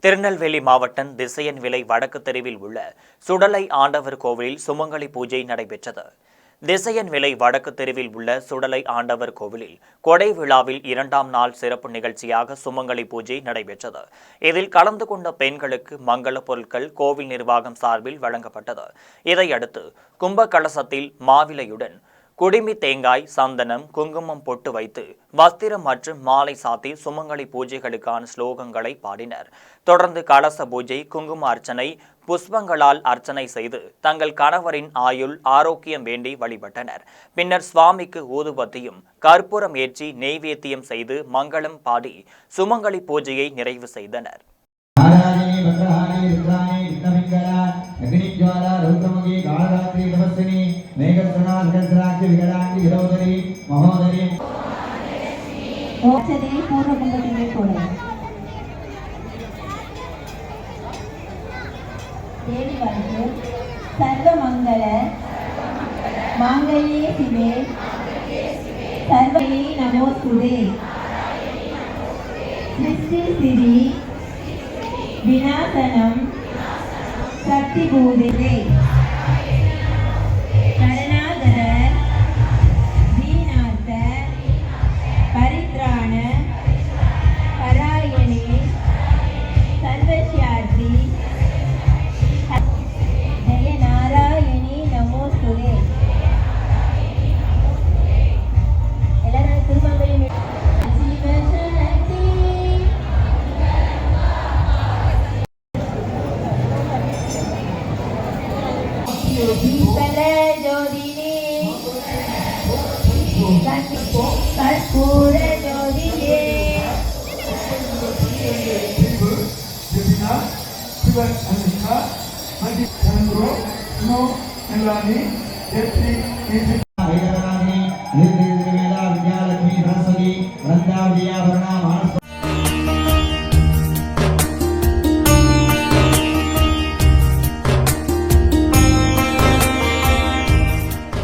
திருநெல்வேலி மாவட்டம் திசையன்விளை வடக்கு தெருவில் உள்ள சுடலை ஆண்டவர் கோவிலில் சுமங்கலி பூஜை நடைபெற்றது. திசையன்விளை வடக்கு தெருவில் உள்ள சுடலை ஆண்டவர் கோவிலில் கொடை விழாவில் 2ஆம் நாள் சிறப்பு நிகழ்ச்சியாக சுமங்கலி பூஜை நடைபெற்றது. இதில் கலந்து கொண்ட பெண்களுக்கு மங்கள பொருட்கள் கோவில் நிர்வாகம் சார்பில் வழங்கப்பட்டது. இதையடுத்து கும்ப கலசத்தில் மாவிலையுடன் குடிமி தேங்காய், சந்தனம், குங்குமம் பொட்டு வைத்து வஸ்திரம் மற்றும் மாலை சாத்தி சுமங்கலி பூஜைகளுக்கான ஸ்லோகங்களை பாடினர். தொடர்ந்து கலச பூஜை, குங்கும அர்ச்சனை, புஷ்பங்களால் அர்ச்சனை செய்து தங்கள் கணவரின் ஆயுள் ஆரோக்கியம் வேண்டி வழிபட்டனர். பின்னர் சுவாமிக்கு ஊதுபத்தியும் கற்பூரம் ஏற்றி நெய்வேத்தியம் செய்து மங்களம் பாடி சுமங்கலி பூஜையை நிறைவு செய்தனர். सर्वमंगल मांगल्ये शिवे सर्वै नमोस्तुते सृष्टि सिद्धि विनाशनम शक्तिभूते शरणागत दीनार्थ परित्राण परायणे सर्वस्यार्थी no